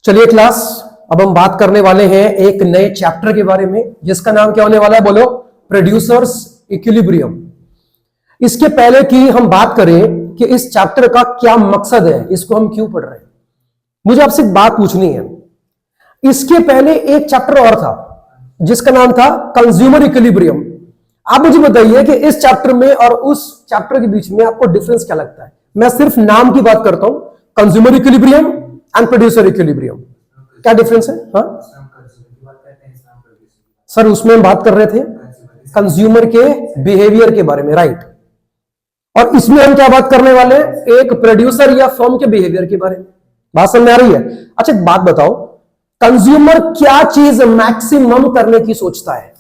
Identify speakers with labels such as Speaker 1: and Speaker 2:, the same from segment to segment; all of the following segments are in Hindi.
Speaker 1: चलिए क्लास, अब हम बात करने वाले हैं एक नए चैप्टर के बारे में जिसका नाम क्या होने वाला है, बोलो। Producers equilibrium. इसके पहले कि हम बात करें कि इस चैप्टर का क्या मकसद है, इसको हम क्यों पढ़ रहे हैं, मुझे आपसे एक बात पूछनी है। इसके पहले एक चैप्टर और था जिसका नाम था कंज्यूमर इक्विलिब्रियम। आप मुझे बताइए कि इस चैप्टर में और उस चैप्टर के बीच में आपको डिफरेंस क्या लगता है। मैं सिर्फ नाम की बात करता हूं, consumer equilibrium and producer equilibrium, क्या डिफरेंस है? हाँ सर, उसमें हम बात कर रहे थे कंज्यूमर के बिहेवियर के बारे में, राइट। और इसमें हम क्या बात करने वाले हैं, एक प्रोड्यूसर या फर्म के बिहेवियर के बारे में। बात समझ में आ रही है? अच्छा एक बात बताओ, कंज्यूमर क्या चीज मैक्सिमम करने की सोचता है?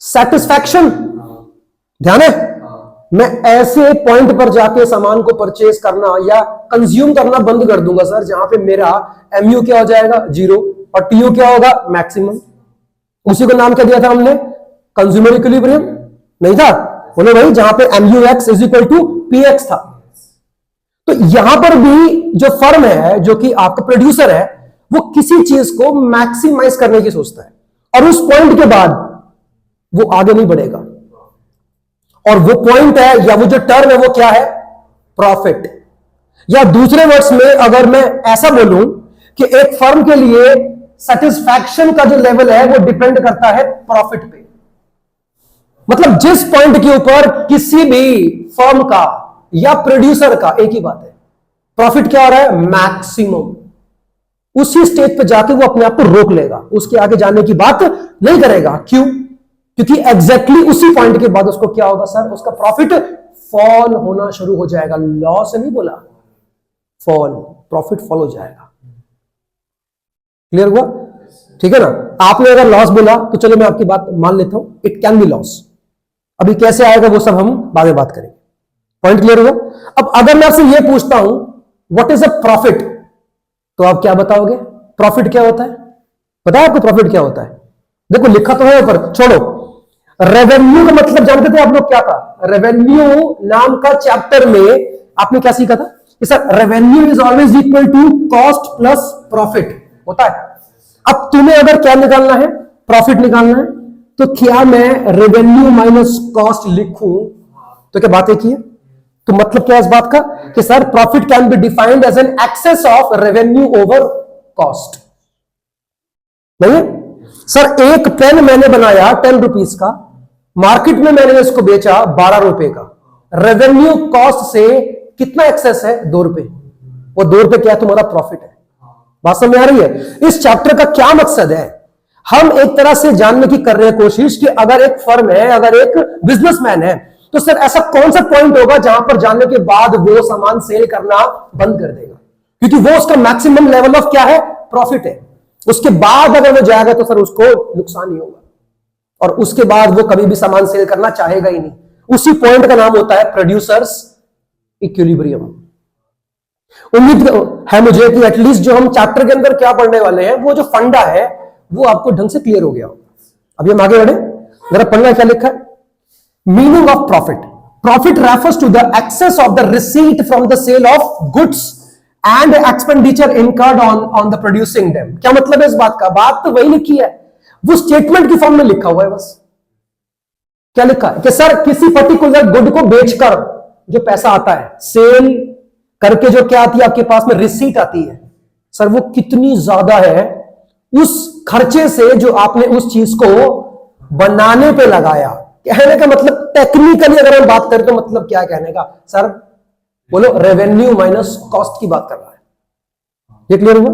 Speaker 1: सेटिस्फैक्शन। ध्यान है, मैं ऐसे पॉइंट पर जाके सामान को परचेज करना या कंज्यूम करना बंद कर दूंगा सर जहां पे मेरा एमयू क्या हो जाएगा, 0, और टीयू क्या होगा, मैक्सिमम। उसी को नाम क्या दिया था हमने, कंज्यूमर इक्विलिब्रियम, नहीं था? बोलो भाई, जहां पे MU X is equal to P X था। तो यहां पर भी जो फर्म है, जो कि आपका प्रोड्यूसर है, वो किसी चीज को मैक्सिमाइज करने की सोचता है और उस पॉइंट के बाद वो आगे नहीं बढ़ेगा। और वो पॉइंट है या वो जो टर्म है वो क्या है, प्रॉफिट। या दूसरे वर्ड्स में अगर मैं ऐसा बोलूं कि एक फर्म के लिए सेटिस्फैक्शन का जो लेवल है वो डिपेंड करता है प्रॉफिट पे। मतलब जिस पॉइंट के ऊपर किसी भी फर्म का या प्रोड्यूसर का, एक ही बात है, प्रॉफिट क्या हो रहा है, मैक्सिमम, उसी स्टेज पे जाके वो अपने आप को रोक लेगा, उसके आगे जाने की बात नहीं करेगा। क्यों? क्योंकि एग्जैक्टली उसी पॉइंट के बाद उसको क्या होगा सर, उसका प्रॉफिट फॉल होना शुरू हो जाएगा। लॉस नहीं बोला, फॉल, प्रॉफिट फॉल हो जाएगा। क्लियर हुआ? ठीक है ना। आपने अगर लॉस बोला तो चलो मैं आपकी बात मान लेता हूं, इट कैन बी लॉस। अभी कैसे आएगा वो सब हम बाद में बात करेंगे। पॉइंट क्लियर हुआ? अब अगर मैं आपसे ये पूछता हूं व्हाट इज अ प्रॉफिट, तो आप क्या बताओगे? प्रॉफिट क्या होता है? पता है आपको प्रॉफिट क्या होता है? देखो लिखा तो है ऊपर, छोड़ो। रेवेन्यू का मतलब जानते थे आप लोग क्या था? रेवेन्यू नाम का चैप्टर में आपने क्या सीखा था कि sir revenue is always equal to cost plus profit होता है। अब तुम्हें अगर क्या निकालना है, प्रॉफिट निकालना है, तो क्या मैं रेवेन्यू माइनस कॉस्ट लिखूं तो क्या बात एक ही है? तो मतलब क्या है इस बात का कि sir profit can be defined as an excess of revenue over cost. नहीं है सर, एक पेन मैंने बनाया 10 रुपीज का, मार्केट में मैंने इसको बेचा 12 रुपए का, रेवेन्यू कॉस्ट से कितना एक्सेस है, 2 रुपए। वो 2 रुपए क्या है, तुम्हारा प्रॉफिट है। बात समझ में आ रही है? इस चैप्टर का क्या मकसद है, हम एक तरह से जानने की कर रहे हैं कोशिश कि अगर एक फर्म है, अगर एक बिजनेसमैन है, तो सर ऐसा कौन सा पॉइंट होगा जहां पर जानने के बाद वो सामान सेल करना बंद कर देगा, क्योंकि वो उसका मैक्सिमम लेवल ऑफ क्या है, प्रॉफिट है। उसके बाद अगर वो जाएगा तो सर उसको नुकसान ही होगा और उसके बाद वो कभी भी सामान सेल करना चाहेगा ही नहीं। उसी पॉइंट का नाम होता है प्रोड्यूसर्स इक्विलिब्रियम। उम्मीद है मुझे कि एटलीस्ट जो हम चैप्टर के अंदर क्या पढ़ने वाले हैं, वो जो फंडा है वो आपको ढंग से क्लियर हो गया होगा। अभी हम आगे बढ़े, जरा पढ़ना क्या लिखा है। Meaning of profit, profit refers to the excess of the receipt from the sale of goods and expenditure incurred on the producing them. क्या मतलब है इस बात का? बात तो वही लिखी है, वो स्टेटमेंट की फॉर्म में लिखा हुआ है बस। क्या लिखा है कि सर किसी पर्टिकुलर गुड को बेचकर जो पैसा आता है, सेल करके जो क्या आती है आपके पास में, रिसीट आती है, सर वो कितनी ज्यादा है उस खर्चे से जो आपने उस चीज को बनाने पे लगाया। कहने का मतलब टेक्निकली अगर हम बात करें तो मतलब क्या कहने का सर, बोलो रेवेन्यू माइनस कॉस्ट की बात कर रहा है। ये क्लियर हुआ?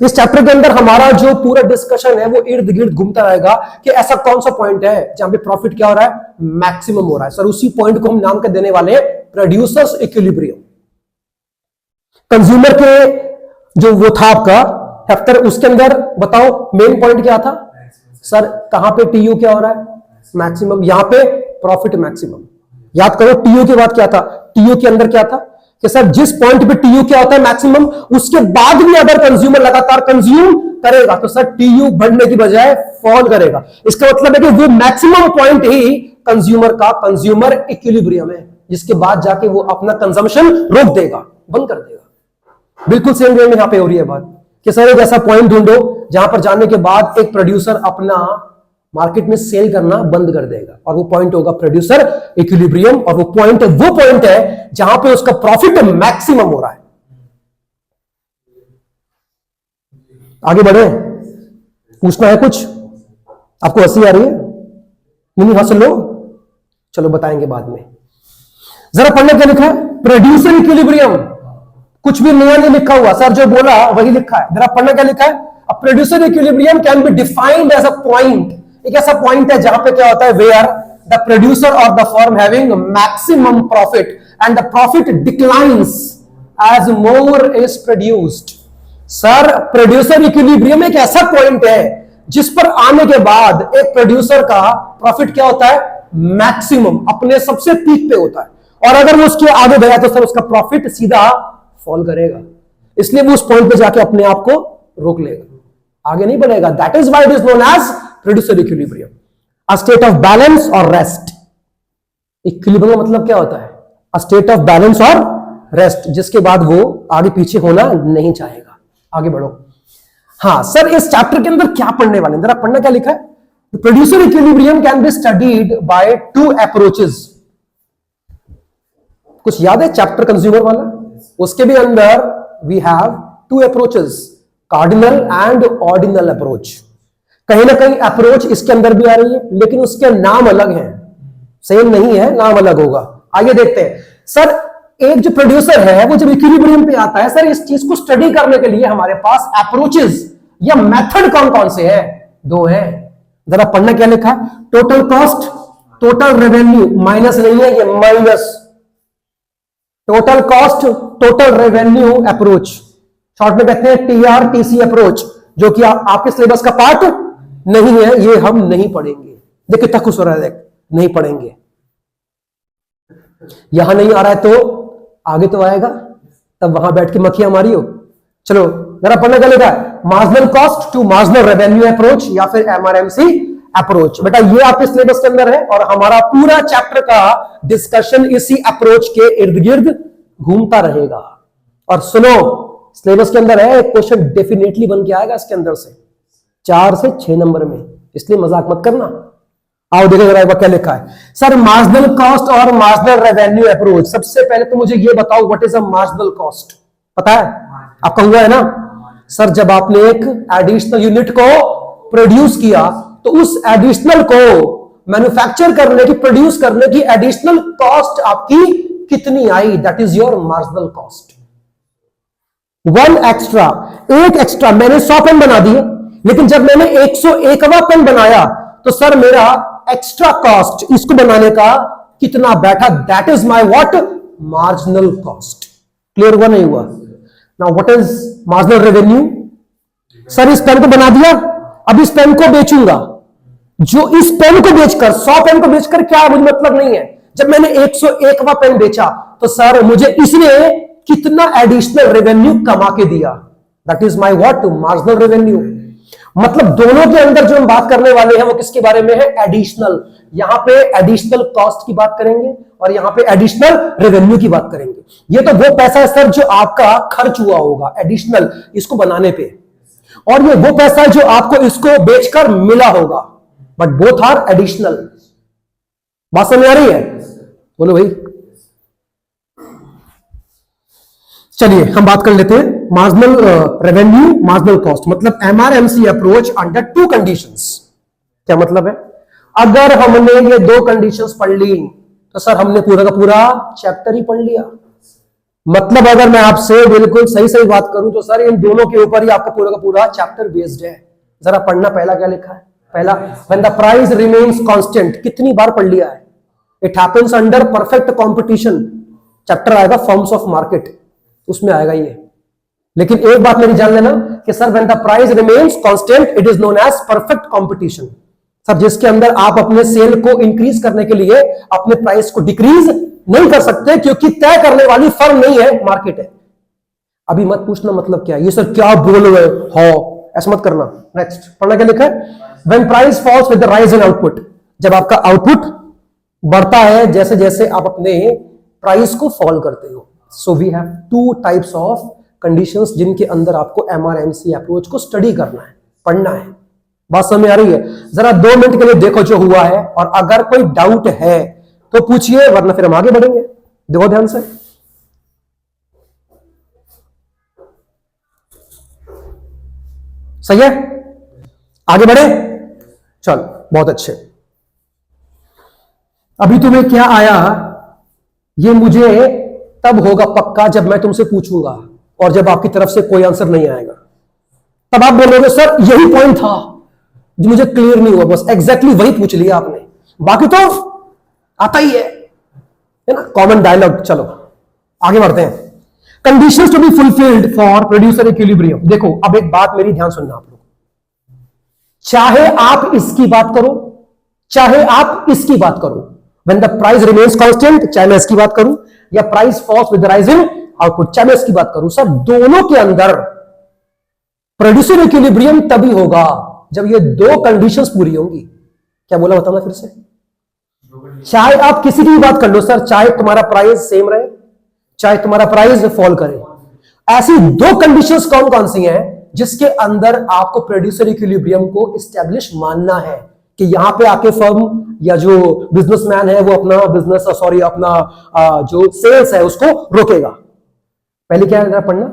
Speaker 1: इस चैप्टर के अंदर हमारा जो पूरा डिस्कशन है वो इर्द गिर्द घूमता रहेगा कि ऐसा कौन सा पॉइंट है जहां पे प्रॉफिट क्या हो रहा है, मैक्सिमम हो रहा है। सर उसी पॉइंट को हम नाम के देने वाले हैं प्रोड्यूसर्स इक्विलिब्रियम। कंज्यूमर के जो वो था आपका चैप्टर, उसके अंदर बताओ मेन पॉइंट क्या था सर? कहां पे टीयू क्या हो रहा है, मैक्सिमम, यहां पे प्रॉफिट मैक्सिमम। याद करो टीयू के बाद क्या था, टीयू के अंदर क्या था कि सर जिस पॉइंट पे टीयू क्या होता है, मैक्सिमम, उसके बाद भी अगर कंज्यूमर लगातार कंज्यूम करेगा तो सर टीयू बढ़ने की बजाय फॉल करेगा। इसका मतलब है कि वो मैक्सिमम पॉइंट ही कंज्यूमर का कंज्यूमर इक्विलिब्रियम है, जिसके बाद जाके वो अपना कंजम्पशन रोक देगा, बंद कर देगा। बिल्कुल सेम वे में यहां पे हो रही है बात कि सर एक ऐसा पॉइंट ढूंढो जहां पर जाने के बाद एक प्रोड्यूसर अपना मार्केट में सेल करना बंद कर देगा, और वो पॉइंट होगा प्रोड्यूसर इक्विलिब्रियम, और वो पॉइंट है जहां पे उसका प्रॉफिट मैक्सिमम हो रहा है। आगे बढ़े, पूछना है कुछ? आपको हंसी आ रही है? नहीं हंस लो, चलो बताएंगे बाद में। जरा पढ़ने क्या लिखा है, प्रोड्यूसर इक्विलिब्रियम, कुछ भी नया नहीं लिखा हुआ, सर जो बोला वही लिखा है। जरा पढ़ना क्या लिखा है, a producer equilibrium can be defined as a point, एक ऐसा पॉइंट है जहां पे क्या होता है, वेयर द प्रोड्यूसर और the firm having maximum profit and the profit declines as more is produced. Sir producer equilibrium एक ऐसा पॉइंट है जिस पर आने के बाद एक प्रोड्यूसर का प्रॉफिट क्या होता है, मैक्सिमम, अपने सबसे पीक पे होता है, और अगर वो उसके आगे गया तो सर उसका प्रॉफिट सीधा फॉल करेगा, इसलिए वो उस पॉइंट पे जाके अपने आप को रोक लेगा, आगे नहीं बढ़ेगा। That is why it is known as producer equilibrium, a state of balance और रेस्ट। इक्विलिब्रियम मतलब क्या होता है, अ स्टेट ऑफ बैलेंस और रेस्ट, जिसके बाद वो आगे पीछे होना नहीं चाहेगा। आगे बढ़ो। हाँ सर, इस चैप्टर के अंदर क्या पढ़ने वाले हैं, जरा पढ़ना क्या लिखा है, producer equilibrium can be studied by two approaches. कुछ याद है चैप्टर कंज्यूमर वाला, उसके भी अंदर we have two approaches, cardinal and ordinal approach. कहीं ना कहीं अप्रोच इसके अंदर भी आ रही है, लेकिन उसके नाम अलग हैं, सेम नहीं है, नाम अलग होगा। आइए देखते हैं। सर एक जो प्रोड्यूसर है वो जब इक्विलिब्रियम पे आता है, सर इस चीज को स्टडी करने के लिए हमारे पास अप्रोचेस या मेथड कौन कौन से हैं, दो हैं। जरा पढ़ना क्या लिखा है, total cost, total revenue, minus नहीं है ये, minus total cost total revenue approach, short में कहते हैं TRTC अप्रोच, जो कि आपके सिलेबस का पार्ट नहीं है, ये हम नहीं पढ़ेंगे। देख कितना खुश हो रहा है, देख नहीं पढ़ेंगे, यहां नहीं आ रहा है तो आगे तो आएगा, तब वहां बैठ के मक्खियां मारी हो। चलो जरा पढ़ने का लिखा है, marginal cost to marginal revenue approach या फिर MRMC अप्रोच। बेटा ये आपके सिलेबस के अंदर है, और हमारा पूरा चैप्टर का डिस्कशन इसी अप्रोच के इर्द गिर्द घूमता रहेगा। और सुनो, सिलेबस के अंदर है, एक क्वेश्चन डेफिनेटली बन के आएगा इसके अंदर से 4 से 6 नंबर में, इसलिए मजाक मत करना। आओ देखो जरा एक बार क्या लिखा है। सर मार्जिनल कॉस्ट और मार्जिनल रेवेन्यू अप्रोच, सबसे पहले तो मुझे ये बताओ what is a marginal cost, पता है आपका हुआ है ना? सर जब आपने एक एडिशनल यूनिट को प्रोड्यूस किया तो उस एडिशनल को मैन्युफैक्चर करने की, प्रोड्यूस करने की एडिशनल कॉस्ट आपकी कितनी आई, that is your marginal cost. One extra, एक एक्स्ट्रा, मैंने 100 पेन बना दिए, लेकिन जब मैंने 101वां पेन बनाया तो सर मेरा एक्स्ट्रा कॉस्ट इसको बनाने का कितना बैठा, that is my what, marginal cost. Clear हुआ नहीं हुआ? Now what is marginal revenue? Sir इस पेन को बना दिया, अब इस पेन को बेचूंगा, जो इस पेन को बेचकर 100 पेन को बेचकर क्या मुझे मतलब नहीं है, जब मैंने 101वां पेन बेचा तो सर मुझे इसने कितना एडिशनल रेवेन्यू कमा के दिया, that is my what, marginal revenue. मतलब दोनों के अंदर जो हम बात करने वाले हैं वो किसके बारे में है, एडिशनल। यहां पे एडिशनल कॉस्ट की बात करेंगे और यहां पे एडिशनल रेवेन्यू की बात करेंगे। ये तो वो पैसा है सर जो आपका खर्च हुआ होगा एडिशनल इसको बनाने पे, और ये वो पैसा है जो आपको इसको बेचकर मिला होगा, बट बोथ आर एडिशनल। बात समझ आ रही है? बोलो भाई। चलिए हम बात कर लेते हैं मार्जिनल रेवेन्यू, मार्जिनल कॉस्ट, मतलब MRMC अप्रोच अंडर 2 कंडीशंस। क्या मतलब है? अगर हमने ये 2 कंडीशंस पढ़ ली तो सर हमने पूरा का पूरा चैप्टर ही पढ़ लिया। मतलब अगर मैं आपसे बिल्कुल सही सही बात करूं तो सर इन दोनों के ऊपर ही आपका पूरा का पूरा चैप्टर बेस्ड है। जरा पढ़ना, पहला क्या लिखा है, पहला when the price remains constant, कितनी बार पढ़ लिया है, it happens under perfect competition, chapter आएगा फॉर्म्स ऑफ मार्केट, उसमें आएगा ये। लेकिन एक बात मेरी जान लेना कि sir when the price remains constant it is known as perfect competition. Sir जिसके अंदर आप अपने सेल को इंक्रीज करने के लिए अपने प्राइस को डिक्रीज नहीं कर सकते, क्योंकि तय करने वाली फर्म नहीं है, मार्केट है। अभी मत पूछना मतलब क्या, ये सर क्या बोल रहे हो, ऐसा मत करना। नेक्स्ट पढ़ना क्या लिखा है, when price falls with the rise in output, जब आपका आउटपुट बढ़ता है जैसे जैसे आप अपने प्राइस को फॉल करते हो। So we have 2 types of conditions जिनके अंदर आपको एमआरएमसी अप्रोच को स्टडी करना है, पढ़ना है। बात समझ में आ रही है? जरा 2 मिनट के लिए देखो जो हुआ है, और अगर कोई डाउट है तो पूछिए, वरना फिर हम आगे बढ़ेंगे। देखो ध्यान से, सही है? आगे बढ़े, चल बहुत अच्छे। अभी तुम्हें क्या आया, ये मुझे तब होगा पक्का जब मैं तुमसे पूछूंगा, और जब आपकी तरफ से कोई आंसर नहीं आएगा तब आप बोलोगे सर यही पॉइंट था जो मुझे क्लियर नहीं हुआ, बस एग्जैक्टली वही पूछ लिया आपने, बाकी तो आता ही है ना, कॉमन डायलॉग। चलो आगे बढ़ते हैं। Conditions to be fulfilled for producer equilibrium. देखो अब एक बात मेरी ध्यान सुनना आप लोग, चाहे आप इसकी बात करो चाहे आप इसकी बात करो, when the price remains constant, चाहे मैं इसकी बात करूं, या price falls with rise in output, चाहे मैं इसकी बात करूं, सर दोनों के अंदर प्रोड्यूसर इक्विलिब्रियम तभी होगा जब ये 2 कंडीशंस पूरी होंगी। क्या बोला बताना फिर से? चाहे आप किसी की भी बात कर लो सर, चाहे तुम्हारा प्राइस सेम रहे चाहे तुम्हारा प्राइस फॉल करे, ऐसी 2 कंडीशंस कौन कौन सी हैं जिसके अंदर आपको प्रोड्यूसर इक्विलिब्रियम को एस्टेब्लिश मानना है कि यहां पे आके फर्म या जो बिजनेसमैन है वो अपना बिजनेस अपना जो सेल्स है उसको रोकेगा। पहले क्या है पढ़ना,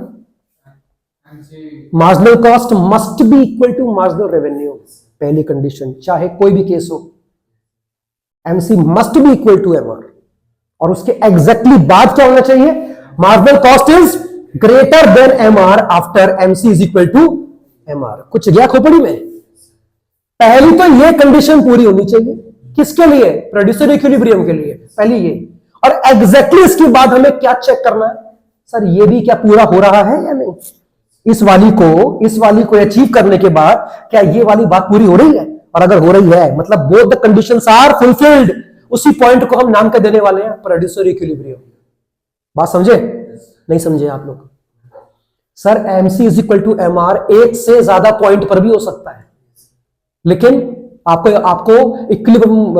Speaker 1: marginal cost must be equal to marginal revenue, पहली कंडीशन, चाहे कोई भी केस हो, MC must be equal to MR. और उसके एग्जैक्टली बाद क्या होना चाहिए, marginal cost is greater than MR after MC is equal to MR. कुछ गया खोपड़ी में? पहली तो ये कंडीशन पूरी होनी चाहिए, किसके लिए? प्रोड्यूसर इक्विलिब्रियम के लिए, पहली ये। और एग्जैक्टली इसके बाद हमें क्या चेक करना है, सर ये भी क्या पूरा हो रहा है या नहीं, इस वाली को अचीव करने के बाद क्या ये वाली बात पूरी हो रही है, और अगर हो रही है मतलब both the conditions are fulfilled, उसी पॉइंट को हम नाम क्या देने वाले हैं, प्रोड्यूसर इक्विलिब्रियम। बात समझे? नहीं समझे आप लोग? Sir MC is equal to MR एक से ज्यादा पॉइंट पर भी हो सकता है, लेकिन आपको इक्विलिब्रियम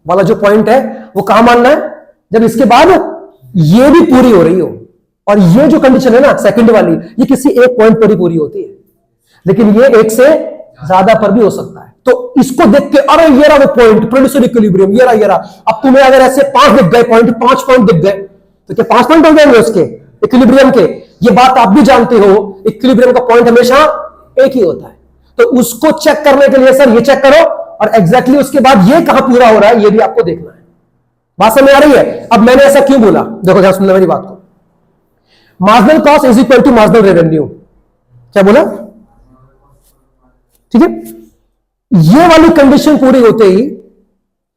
Speaker 1: वाला जो पॉइंट है वो कहां मानना है, जब इसके बाद ये भी पूरी हो रही हो, और ये जो कंडीशन है ना सेकंड वाली, ये किसी एक पॉइंट पर ही पूरी होती है, लेकिन ये एक से ज्यादा पर भी हो सकता है। तो इसको देख के अरे ये रहा वो पॉइंट प्रोड्यूसर इक्विलिब्रियम, ये रहा। अब तुम्हें अगर ऐसे 5 दिख गए पॉइंट, 5 पॉइंट दिख गए, तो क्या 5 पॉइंट हो जाएंगे उसके इक्विलिब्रियम के? ये बात आप भी जानते हो, इक्विलिब्रियम का पॉइंट हमेशा एक ही होता है। तो उसको चेक करने के लिए सर ये चेक करो, और एग्जैक्टली उसके बाद ये कहां पूरा हो रहा है ये भी आपको देखना है। बात समझ आ रही है? अब मैंने ऐसा क्यों बोला, देखो ध्यान सुनना मेरी बात को। Marginal cost is equal to marginal revenue, क्या बोला? ठीक है, ये वाली कंडीशन पूरी होते ही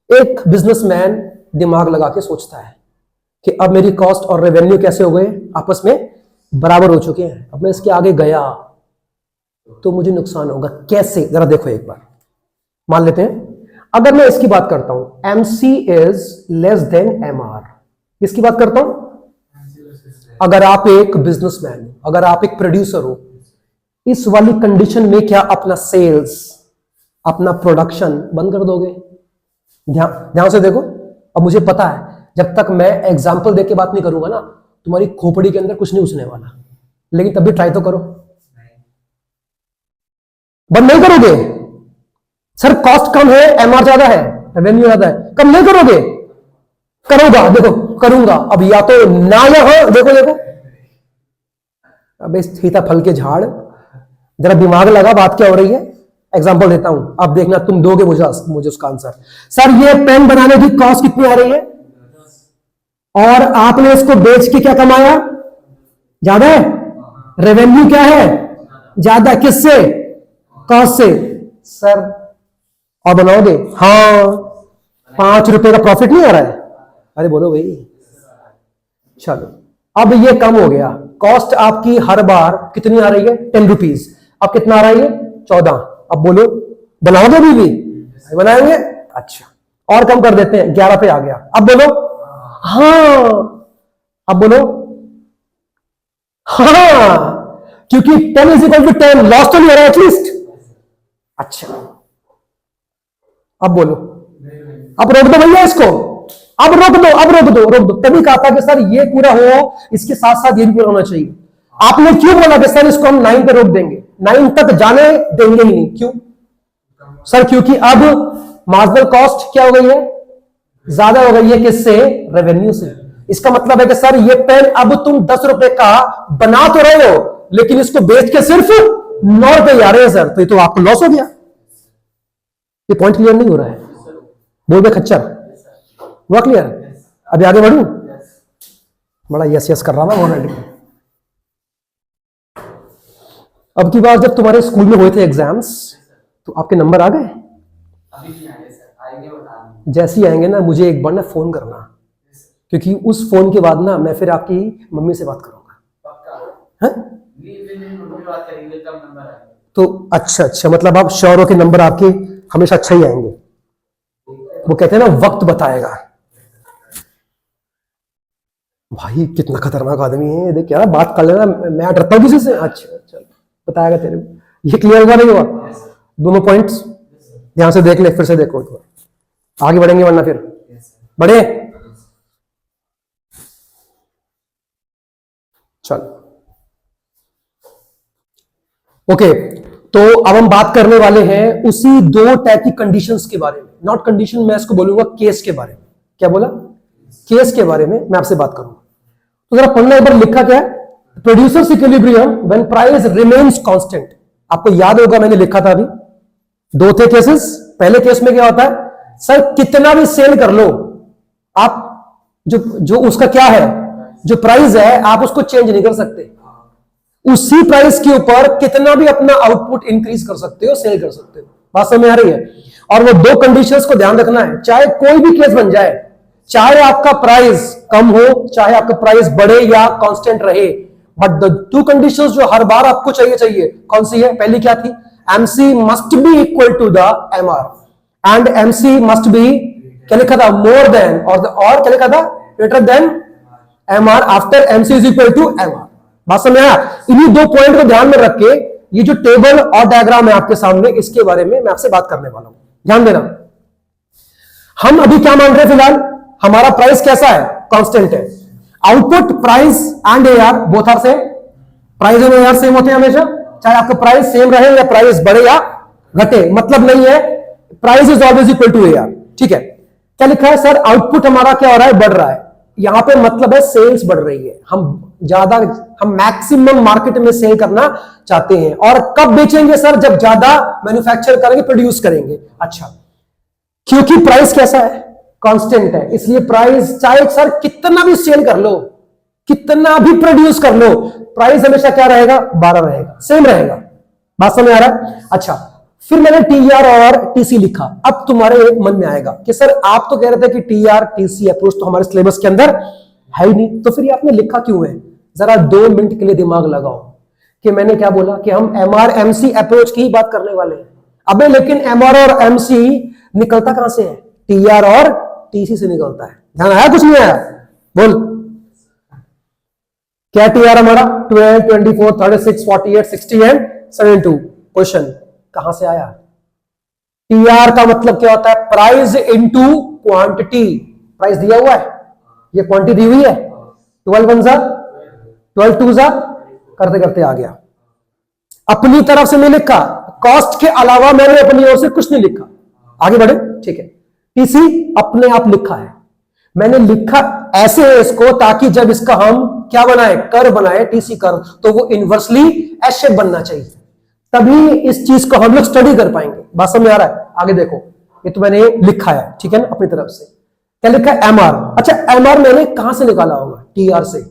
Speaker 1: एक बिजनेसमैन दिमाग लगा के सोचता है कि अब मेरी कॉस्ट और रेवेन्यू कैसे हो गए, आपस में बराबर हो चुके हैं, अब मैं इसके आगे गया तो मुझे नुकसान होगा। कैसे? जरा देखो एक बार, मान लेते हैं अगर मैं इसकी बात करता हूं, MC is less than MR, किसकी बात करता हूं? अगर आप एक बिजनेसमैन हो, अगर आप एक प्रोड्यूसर हो, इस वाली कंडीशन में क्या अपना सेल्स, अपना प्रोडक्शन बंद कर दोगे? ध्यान से देखो। अब मुझे पता है जब तक मैं एग्जांपल देके बात नहीं करूंगा ना, तुम्हारी खोपड़ी के अंदर कुछ नहीं घुसने वाला, लेकिन तब भी ट्राई तो करो। बंद नहीं करोगे? सर कॉस्ट कम है, एमआर ज्यादा है, रेवेन्यू ज्यादा है, कम नहीं करोगे? करूंगा, देखो करूंगा। अब या तो ना यहां देखो अब सीताफल के झाड़, जरा दिमाग लगा बात क्या हो रही है। एग्जांपल देता हूं, अब देखना तुम दोगे मुझे उसका आंसर। सर ये पेन बनाने की कॉस्ट कितनी आ रही है, और आपने इसको बेच के क्या कमाया? ज्यादा है। रेवेन्यू क्या है? ज्यादा। किससे? कॉस्ट से। सर और बनाओगे? हाँ, 5 रुपए का प्रॉफिट नहीं आ रहा है? अरे बोलो भाई। चलो अब ये कम हो गया, कॉस्ट आपकी हर बार कितनी आ रही है? 10 रुपीज। अब कितना आ रही है? 14। अब बोलो बनाओगे भी बनाएंगे? अच्छा, और कम कर देते हैं, 11 पे आ गया। अब बोलो हाँ, अब बोलो हाँ, क्योंकि 10 इज इक्वल टू 10, लॉस तो नहीं हो रहा एटलीस्ट। अच्छा अब बोलो, अब रोक दो भैया इसको, अब रोक दो, अब रोक दो, रोक दो। तभी कहा था कि सर ये पूरा हो, इसके साथ साथ ये भी पूरा होना चाहिए। आपने क्यों बोला कि सर इसको हम 9 पे रोक देंगे, 9 तक जाने देंगे ही नहीं, क्यों सर? क्योंकि अब मार्जिनल कॉस्ट क्या हो गई है, ज्यादा हो गई है, किससे? रेवेन्यू से। इसका मतलब है कि सर ये पेन अब तुम 10 रुपए का बना तो रहे हो, लेकिन इसको बेच के सिर्फ 9 रुपए आ रहे हैं सर, तो ये तो आपको लॉस हो गया। ये पॉइंट क्लियर नहीं हो रहा है? बोल दे खच्चर, हुआ क्लियर? अभी आगे बढ़ू? बड़ा यस यस कर रहा था ऑलरेडी। अब की बार जब तुम्हारे स्कूल में हुए थे एग्जाम्स, तो आपके नंबर आ गए?
Speaker 2: अभी नहीं आए सर, आएंगे बता।
Speaker 1: जैसे ही आएंगे ना, मुझे एक बार ना फोन करना, क्योंकि उस फोन के बाद ना मैं फिर आपकी मम्मी से बात करूंगा।
Speaker 2: पक्का? हाँ? मम्मी बात करेंगे तब नंबर आएंगे।
Speaker 1: तो अच्छा, मतलब आप श्योर हो कि नंबर आपके हमेशा अच्छा ही आएंगे? वो कहते हैं ना वक्त बताएगा। भाई कितना खतरनाक आदमी है, देख यार, बात कर लेना, मैं डरता हूँ किसी से। अच्छा चल, बताएगा तेरे को। ये क्लियर हुआ नहीं हुआ? दोनों पॉइंट्स ध्यान से देख ले, फिर से देखो एक बार, आगे बढ़ेंगे वरना फिर बढ़े। चल ओके, तो अब हम बात करने वाले हैं उसी 2 टाइप की कंडीशंस के बारे में। नॉट कंडीशन, मैं इसको बोलूंगा केस के बारे में। क्या बोला? केस के बारे में मैं आपसे बात करूंगा। तो जरा पढ़ना एक बार, लिखा क्या है? Producers equilibrium when price remains constant. आपको याद होगा मैंने लिखा था अभी, 2 थे केसेस। पहले केस में क्या होता है सर, कितना भी सेल कर लो आप, जो उसका क्या है, जो प्राइस है, आप उसको चेंज नहीं कर सकते। उसी प्राइस के ऊपर कितना भी अपना आउटपुट इंक्रीज कर सकते हो, सेल कर सकते हो। बात समझ में आ रही है? और वो 2 कंडीशंस को ध्यान रखना है, चाहे कोई भी केस बन जाए, चाहे आपका प्राइस कम हो, चाहे आपका प्राइस बढ़े या कांस्टेंट रहे, बट द 2 कंडीशंस जो हर बार आपको चाहिए कौन सी है? पहली क्या थी? MC must be equal to the MR and MC must be, क्या लिखा था? मोर देन, और क्या लिखा था? Greater than MR after MC is equal to MR। बात समझ आया? इन्हीं 2 पॉइंट को ध्यान में रख के ये जो टेबल और डायग्राम है आपके सामने, इसके बारे में मैं आपसे बात करने वाला हूं। ध्यान देना, हम अभी क्या मान रहे हैं? फिलहाल हमारा प्राइस कैसा है? कांस्टेंट है। Output price and AR both are same. Price और AR सेम होते हैं हमेशा, चाहे आपका प्राइस सेम रहे या प्राइस बढ़े या घटे, मतलब नहीं है। Price is always equal to AR। ठीक है, क्या लिखा है सर? आउटपुट हमारा क्या हो रहा है? बढ़ रहा है। यहां पे मतलब है सेल्स बढ़ रही है, हम मैक्सिमम मार्केट में सेल करना चाहते हैं। और कब बेचेंगे सर? जब ज्यादा मैन्युफैक्चर करेंगे, प्रोड्यूस करेंगे। अच्छा, क्योंकि प्राइस कैसा है? कांस्टेंट है, इसलिए प्राइस चाहे सर कितना भी सेल कर लो, कितना भी प्रोड्यूस कर लो, प्राइस हमेशा क्या रहेगा? 12 रहेगा, सेम रहेगा। बात समझ आ रहा है? अच्छा, फिर मैंने TR और TC लिखा। अब तुम्हारे मन में आएगा कि सर आप तो कह रहे थे कि TR TC अप्रोच तो हमारे सिलेबस के अंदर है ही नहीं, तो फिर ये आपने लिखा क्यों है? जरा 2 मिनट के लिए दिमाग लगाओ कि मैंने क्या बोला कि हम MR MC अप्रोच की ही बात करने वाले हैं। अबे लेकिन MR और MC निकलता कहां से है? TR और TC से निकलता है। ध्यान आया? कुछ नहीं आया? बोल क्या TR हमारा? 12 24 36 48 60 एंड 72। क्वेश्चन कहां से आया? TR का मतलब क्या होता है? Price into quantity. प्राइस दिया हुआ है, ये क्वांटिटी दी हुई है। 12 1 12 2 करते करते आ गया। अपनी तरफ से नहीं लिखा, कॉस्ट के अलावा मैंने अपनी ओर से कुछ नहीं लिखा। आगे बढ़े, ठीक है। TC अपने आप लिखा है, मैंने लिखा ऐसे है इसको, ताकि जब इसका हम क्या बनाए? कर बनाए, TC कर, तो वो इनवर्सली एस शेप बनना चाहिए, तभी इस चीज को हम लोग स्टडी कर पाएंगे। बात समझ आ रहा है? आगे देखो, ये तो मैंने लिखा है, ठीक है ना, अपनी तरफ से। क्या लिखा है? MR। अच्छा, MR मैंने कहां से निकाला होगा? TR से।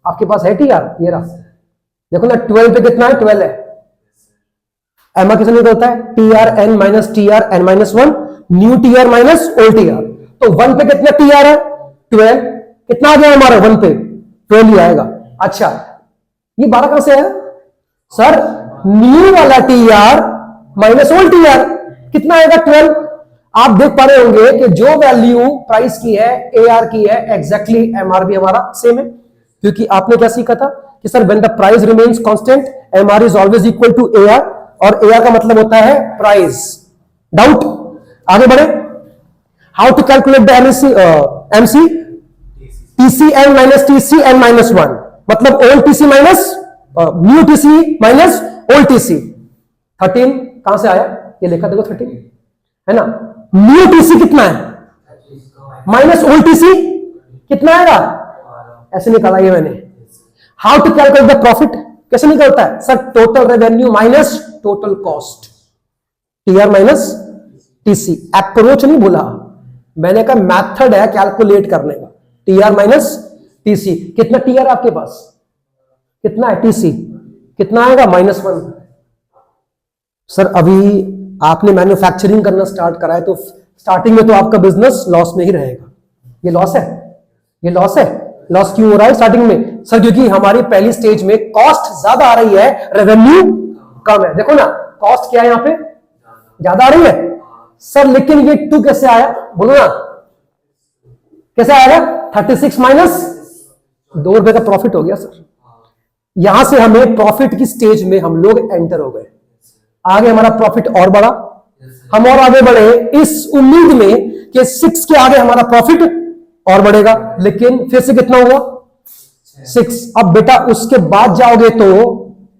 Speaker 1: आपके पास है TR? ये रहा, देखो ना, 12 पे कितना है? 12 है। MR किससे निकलता है? TRN minus TRN minus 1 new TR minus old TR। तो 1 पे कितना TR है? 12। कितना आ गया हमारा? 1 पे 12 ही आएगा। अच्छा, ये 12 कहां से है सर? न्यू वाला TR माइनस ओल्ड TR, कितना आएगा? 12। आप देख पा रहे होंगे कि जो वैल्यू प्राइस की है, AR की है, एग्जैक्टली MR भी हमारा सेम है, क्योंकि आपने क्या सीखा था कि sir when the price remains constant MR is always equal to AR, और AR का मतलब होता है प्राइस। डाउट? आगे बढ़े। How to calculate the MC? TCN minus TCN minus 1, मतलब old TC minus new TC minus old TC. 13 कहां से आया, ये लिखा देखो 13 है ना। न्यू टीसी कितना है माइनस ओल्ड टीसी कितना आएगा, ऐसे निकाला ये मैंने। How to calculate the profit, कैसे निकलता है sir, total revenue minus total cost, TR minus TC. Approach नहीं बोला मैंने, कहा मेथड है कैलकुलेट करने का, टीआर माइनस टीसी। कितना टीआर आपके पास, कितना है टीसी, कितना आएगा -1। सर अभी आपने मैन्युफैक्चरिंग करना स्टार्ट करा है तो स्टार्टिंग में तो आपका बिजनेस लॉस में ही रहेगा। ये लॉस है, ये लॉस है। लॉस क्यों हो रहा है स्टार्टिंग में सर, क्योंकि हमारी पहली स्टेज में कॉस्ट ज्यादा आ रही है, रेवेन्यू कम है। देखो ना कॉस्ट क्या है यहां पे, ज्यादा आ रही है सर, लेकिन ये 2 कैसे आया बोलो ना, कैसे आएगा, 36 माइनस ₹2 का प्रॉफिट हो गया सर। यहां से हमें प्रॉफिट की स्टेज में हम लोग एंटर हो गए, आगे हमारा प्रॉफिट और बढ़ा, हम और आगे बढ़े इस उम्मीद में कि 6 के आगे हमारा प्रॉफिट और बढ़ेगा, लेकिन फिर से कितना हुआ 6। अब बेटा उसके बाद जाओगे तो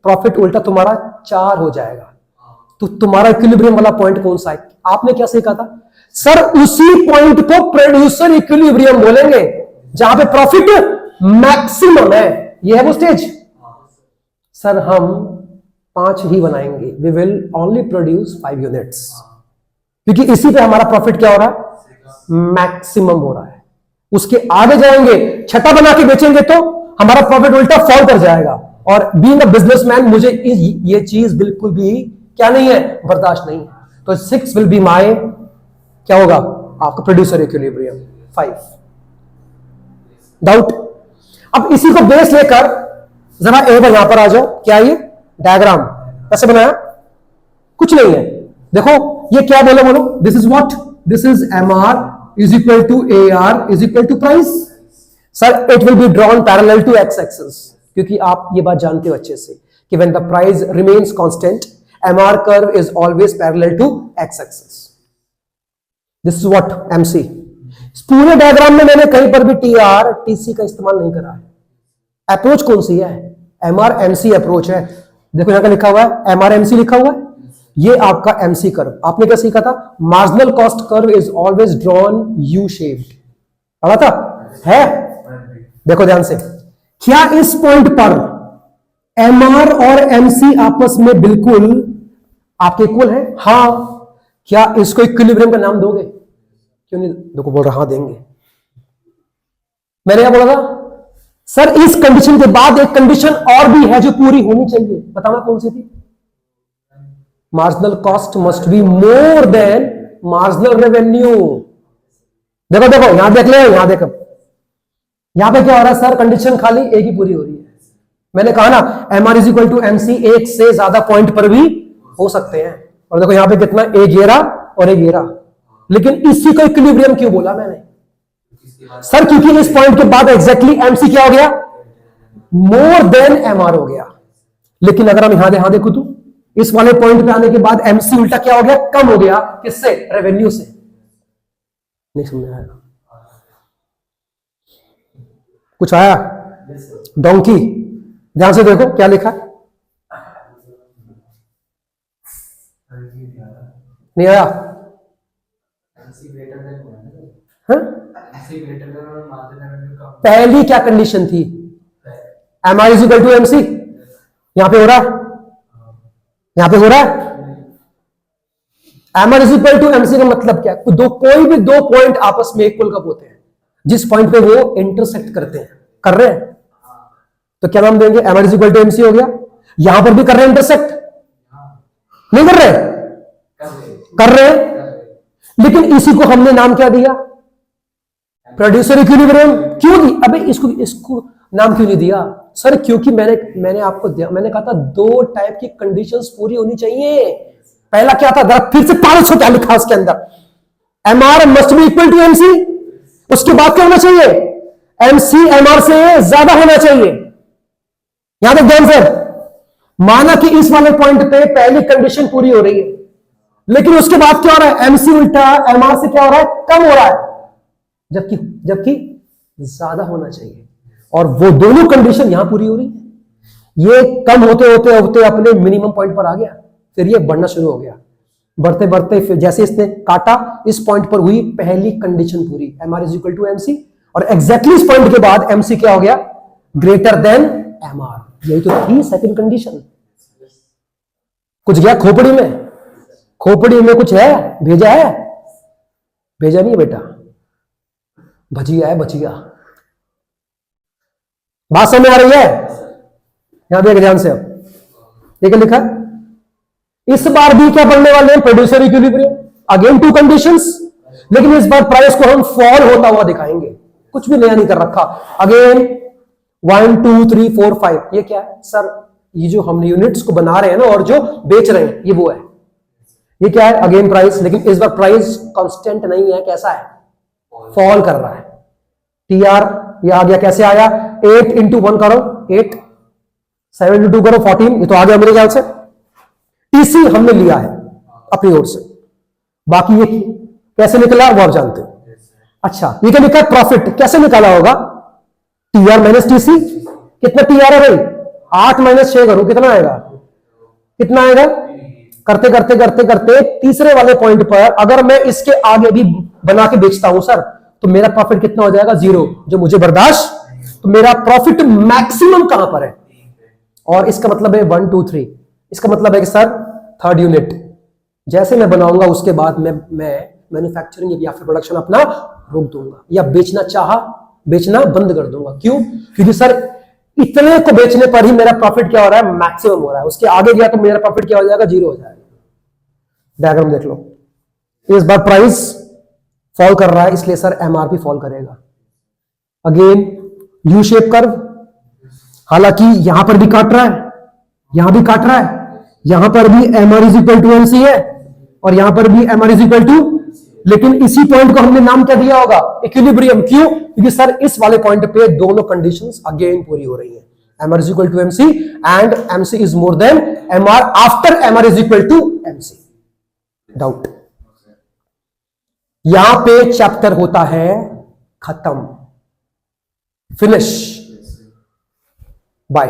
Speaker 1: प्रॉफिट उल्टा तुम्हारा 4 हो जाएगा। तो तुम्हारा इक्विलिब्रियम वाला पॉइंट कौन सा है, आपने क्या सीखा था सर, उसी पॉइंट को प्रोड्यूसर इक्विलिब्रियम बोलेंगे जहां पे प्रॉफिट मैक्सिमम है। ये है वो स्टेज। सर हम 5 ही बनाएंगे, we will only produce 5 units, क्योंकि इसी पे हमारा प्रॉफिट क्या हो रहा है, मैक्सिमम हो रहा है। उसके आगे जाएंगे, 6 बना के बेचेंगे तो हमारा प्रॉफिट उल्टा फॉल कर जाएगा। और बीइंग अ बिजनेसमैन मुझे ये चीज बिल्कुल भी क्या नहीं है, बर्दाश्त नहीं है। तो 6 विल बी माय, क्या होगा आपका प्रोड्यूसर इक्विलिब्रियम 5। डाउट। अब इसी को बेस लेकर जरा एक बार यहां पर आ जाओ, क्या ये डायग्राम कैसे बनाया, कुछ नहीं है। देखो ये क्या बोलो बोलो, this is what, this is MR is equal to AR is equal to price। Sir it will be drawn parallel to x axis, क्योंकि आप ये बात जानते हो अच्छे से कि when the price remains constant MR curve is always parallel to x axis। this is what MC। इस पूरे डायग्राम में मैंने कहीं पर भी TR TC का इस्तेमाल नहीं करा है। अप्रोच कौन सी है, MR MC अप्रोच है। देखो यहां का लिखा हुआ है MR MC लिखा हुआ है, ये आपका MC कर्व। आपने क्या सीखा था, marginal cost curve is always drawn U shaped, पढ़ा था है। देखो ध्यान से, क्या इस पॉइंट पर MR और MC आपस में बिल्कुल आपके इक्वल है, हाँ। क्या इसको इक्विलिब्रियम का नाम दोगे, क्यों नहीं, देखो बोल रहा हाँ देंगे। मैंने क्या बोला था सर, इस कंडीशन के बाद एक कंडीशन और भी है जो पूरी होनी चाहिए, बताना कौन सी थी, marginal cost must be more than marginal revenue. देखो देखो यहां देख ले, यहां देखो यहां पे क्या हो रहा है सर, कंडीशन खाली एक ही पूरी हो रही है। मैंने कहा ना MR is equal to MC, एक से ज्यादा पॉइंट पर भी हो सकते हैं। और देखो यहां पे कितना, एक ये रहा और एक ये रहा, लेकिन इसी को इक्विलिब्रियम क्यों बोला मैंने सर, क्योंकि इस पॉइंट के बाद एग्जैक्टली MC क्या हो गया, मोर देन MR हो गया। लेकिन अगर हम यहां देखो तो इस वाले पॉइंट पे आने के बाद MC उल्टा क्या हो गया, कम हो गया, किससे, रेवेन्यू से। नहीं समझ आया, कुछ आया, डोंकी। ध्यान से देखो क्या लिखा, नहीं आया, हाँ? पहली क्या कंडीशन थी, MR is equal to MC, यहां पे हो रहा है, यहां पे हो रहा है। MR is equal to MC का मतलब क्या, कोई भी 2 पॉइंट आपस में इक्वल कब होते हैं, जिस पॉइंट पे वो इंटरसेक्ट करते हैं, कर रहे हैं, तो क्या नाम देंगे, MR is equal to MC हो गया। यहां पर भी कर रहे हैं इंटरसेक्ट, नहीं कर रहे, कर रहे हैं, लेकिन इसी को हमने नाम क्या दिया, प्रोड्यूसर इक्विलिब्रियम। क्यों दी, अबे इसको नाम क्यों नहीं दिया सर, क्योंकि मैंने आपको मैंने कहा था 2 टाइप की कंडीशंस पूरी होनी चाहिए। पहला क्या था, जरा फिर से 500 क्या लिखा उसके अंदर, MR must be equal to MC। उसके बाद क्या होना चाहिए, MC MR से ज्यादा होना चाहिए। यहां तक ध्यान से, माना कि इस वाले पॉइंट पे पहली कंडीशन पूरी हो रही है, लेकिन उसके बाद क्या हो रहा है, MC उल्टा MR से क्या हो रहा है, कम हो रहा है, जबकि ज्यादा होना चाहिए। और वो दोनों कंडीशन यहां पूरी हो रही है। ये कम होते होते होते अपने मिनिमम पॉइंट पर आ गया, फिर ये बढ़ना शुरू हो गया, बढ़ते बढ़ते फिर जैसे इसने काटा इस पॉइंट पर हुई पहली कंडीशन पूरी, MR is equal to MC, और एग्जैक्टली इस पॉइंट के बाद MC क्या हो गया, ग्रेटर देन MR। यही तो थी सेकंड कंडीशन। कुछ गया खोपड़ी में, खोपड़ी में कुछ है, भेजा है, भेजा नहीं है बेटा, भजिया है भजिया। बात समझ आ रही है? यहां देख ध्यान से, अब ये क्या लिखा है, इस बार भी क्या पढ़ने वाले हैं, producer equilibrium, again to conditions, लेकिन इस बार प्राइस को हम फॉल होता हुआ दिखाएंगे, कुछ भी नया नहीं कर रखा। अगेन 1 2 3 4 5, ये क्या है सर, ये जो हमने यूनिट्स को बना रहे हैं ना और जो बेच रहे हैं ये वो है, ये क्या है, अगेन प्राइस, लेकिन इस बार प्राइस कांस्टेंट नहीं है, कैसा है, फॉल कर रहा है। TR ये आ गया, कैसे आया, 8 into 1 करो 8, 7 into 2 करो 14, ये तो आ गया मेरे ख्याल से। TC हमने लिया है अपनी ओर से, बाकी ये कैसे निकला वो आप जानते हो। अच्छा ये क्या लिखा है, प्रॉफिट कैसे निकाला होगा, TR माइनस TC, कितना TR है भाई, 8 माइनस 6 करो कितना आएगा, कितना आएगा, करते करते करते करते तीसरे वाले पॉइंट पर अगर मैं इसके आगे भी बना के बेचता हूं सर, तो मेरा प्रॉफिट कितना हो जाएगा, 0, जो मुझे बर्दाश्त, तो मेरा प्रॉफिट मैक्सिमम कहां पर है, और इसका मतलब है 1 2 3, इसका मतलब है कि सर थर्ड यूनिट जैसे मैं बनाऊंगा उसके बाद मैं मैन्युफैक्चरिंग या फिर प्रोडक्शन अपना रोक दूंगा, या बेचना चाहा बेचना बंद कर दूंगा। क्यों, क्योंकि सर इतने को बेचने पर ही मेरा प्रॉफिट क्या हो रहा है, मैक्सिमम हो रहा है, उसके आगे गया तो मेरा प्रॉफिट क्या हो जाएगा, 0 हो जाएगा। डायग्राम देख लो, इस बार प्राइस फॉल कर रहा है इसलिए सर MRP फॉल करेगा। अगेन यू शेप कर्व, हालांकि यहां पर भी काट रहा है, यहां भी काट रहा है, यहां पर भी MR is equal to MC है, और यहां पर भी MR इज इक्वल टू, लेकिन इसी पॉइंट को हमने नाम क्या दिया होगा, इक्विलिब्रियम। क्यों, क्योंकि सर इस वाले पॉइंट पे दोनों कंडीशंस अगेन पूरी हो रही है, MR is equal to MC and MC is more than MR after MR is equal to MC। Doubt, यहां पे चैप्टर होता है खत्म, फिनिश, बाय।